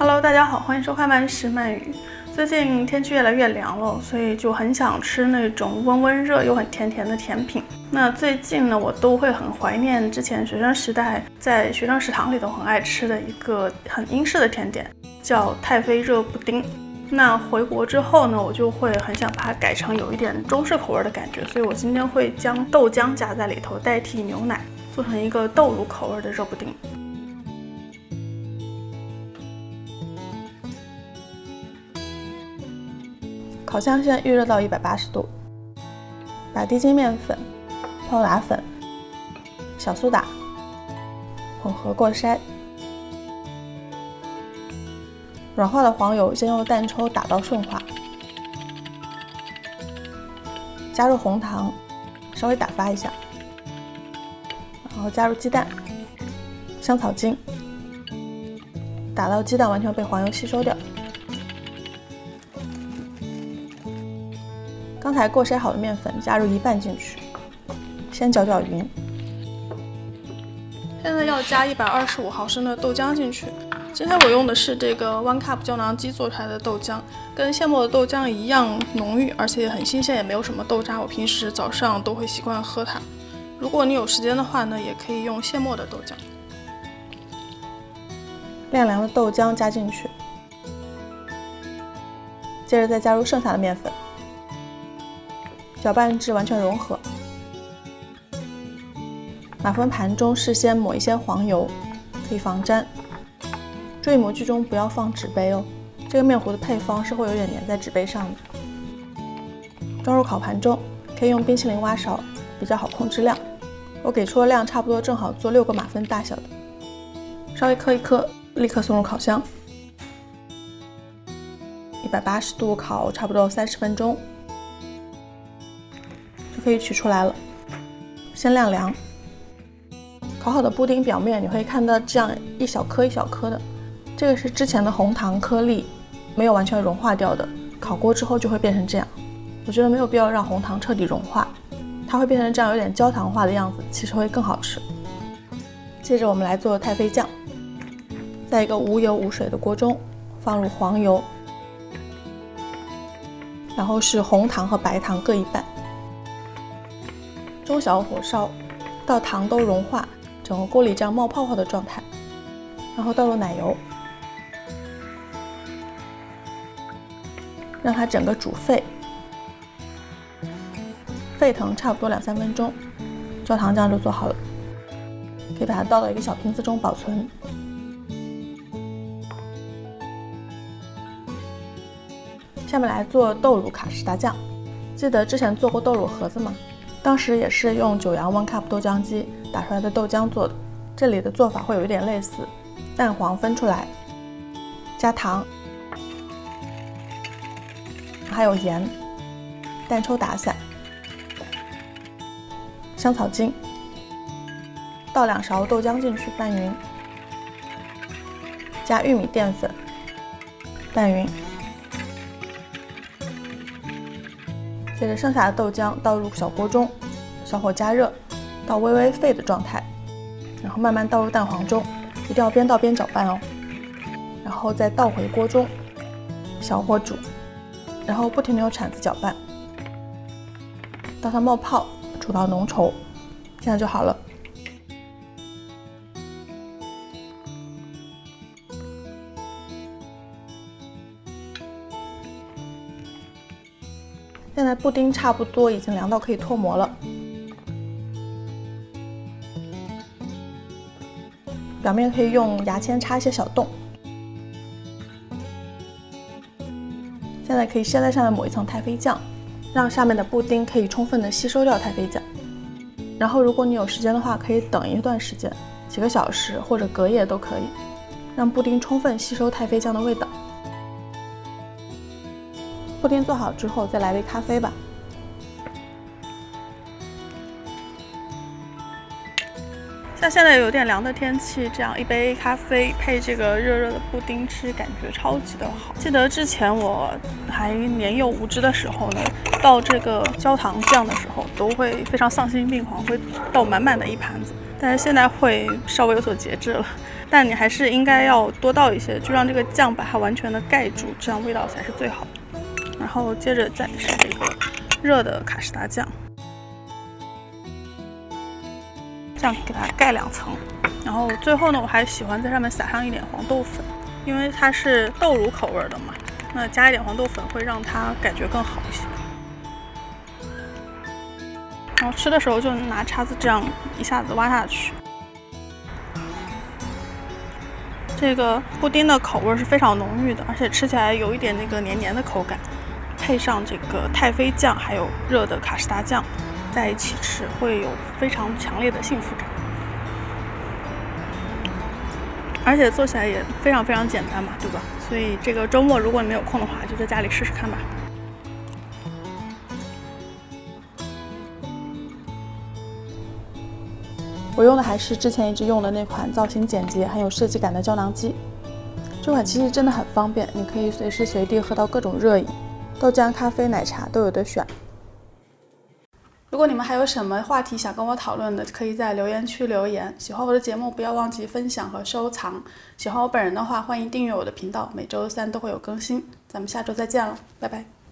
Hello， 大家好，欢迎收看慢食慢语。最近天气越来越凉了，所以就很想吃那种温温热又很甜甜的甜品。那最近呢，我都会很怀念之前学生时代在学生食堂里头很爱吃的一个很英式的甜点，叫太妃热布丁。那回国之后呢，我就会很想把它改成有一点中式口味的感觉，所以我今天会将豆浆加在里头代替牛奶，做成一个豆乳口味的热布丁。烤箱先预热到180度，把低筋面粉、泡打粉、小苏打混合过筛，软化的黄油先用蛋抽打到顺滑，加入红糖，稍微打发一下，然后加入鸡蛋、香草精，打到鸡蛋完全被黄油吸收掉。刚才过筛好的面粉加入1半进去，先搅搅匀。现在要加125毫升的豆浆进去。今天我用的是这个 One Cup 胶囊机做出来的豆浆，跟现磨的豆浆一样浓郁，而且也很新鲜，也没有什么豆渣。我平时早上都会习惯喝它。如果你有时间的话呢，也可以用现磨的豆浆。晾凉的豆浆加进去，接着再加入剩下的面粉。搅拌至完全融合。马蜂盘中事先抹一些黄油，可以防粘。注意模具中不要放纸杯哦，这个面糊的配方是会有点粘在纸杯上的。装入烤盘中，可以用冰淇淋挖勺，比较好控制量。我给出的量差不多正好做6个马芬大小的。稍微磕一磕，立刻送入烤箱。180度烤差不多30分钟。可以取出来了，先晾凉。烤好的布丁表面你会看到这样一小颗一小颗的，这个是之前的红糖颗粒没有完全融化掉的，烤过之后就会变成这样。我觉得没有必要让红糖彻底融化，它会变成这样有点焦糖化的样子，其实会更好吃。接着我们来做太妃酱，在一个无油无水的锅中放入黄油，然后是红糖和白糖各1半。中小火烧到糖都融化，整个锅里这样冒泡泡的状态，然后倒入奶油，让它整个煮沸，沸腾差不多2-3分钟，焦糖酱就做好了，可以把它倒到一个小瓶子中保存。下面来做豆乳卡士达酱，记得之前做过豆乳盒子吗？当时也是用9阳 One Cup 豆浆机打出来的豆浆做的，这里的做法会有一点类似，蛋黄分出来，加糖，还有盐，蛋抽打散，香草精，倒2勺豆浆进去拌匀，加玉米淀粉，拌匀，接着剩下的豆浆倒入小锅中，小火加热到微微沸的状态，然后慢慢倒入蛋黄中，一定要边倒边搅拌哦。然后再倒回锅中，小火煮，然后不停地用铲子搅拌，到它冒泡，煮到浓稠，这样就好了。现在布丁差不多已经凉到可以脱模了，表面可以用牙签插一些小洞。现在可以先在上面抹一层太妃酱，让下面的布丁可以充分的吸收掉太妃酱。然后如果你有时间的话，可以等一段时间，几个小时或者隔夜都可以，让布丁充分吸收太妃酱的味道。布丁做好之后，再来杯咖啡吧。像现在有点凉的天气，这样一杯咖啡配这个热热的布丁吃，感觉超级的好。记得之前我还年幼无知的时候呢，倒这个焦糖酱的时候，都会非常丧心病狂，会倒满满的一盘子。但是现在会稍微有所节制了。但你还是应该要多倒一些，就让这个酱把它完全的盖住，这样味道才是最好的。然后接着再是这个热的卡士达酱，这样给它盖2层。然后最后呢，我还喜欢在上面撒上一点黄豆粉，因为它是豆乳口味的嘛，那加一点黄豆粉会让它感觉更好一些。然后吃的时候就拿叉子这样一下子挖下去。这个布丁的口味是非常浓郁的，而且吃起来有一点那个黏黏的口感，配上这个太妃酱还有热的卡士达酱在一起吃，会有非常强烈的幸福感。而且做起来也非常非常简单嘛，对吧？所以这个周末如果你没有空的话，就在家里试试看吧。我用的还是之前一直用的那款造型简洁、很有设计感的胶囊机。这款其实真的很方便，你可以随时随地喝到各种热饮，豆浆、咖啡、奶茶都有得选。如果你们还有什么话题想跟我讨论的，可以在留言区留言。喜欢我的节目，不要忘记分享和收藏。喜欢我本人的话，欢迎订阅我的频道，每周3都会有更新。咱们下周再见了，拜拜。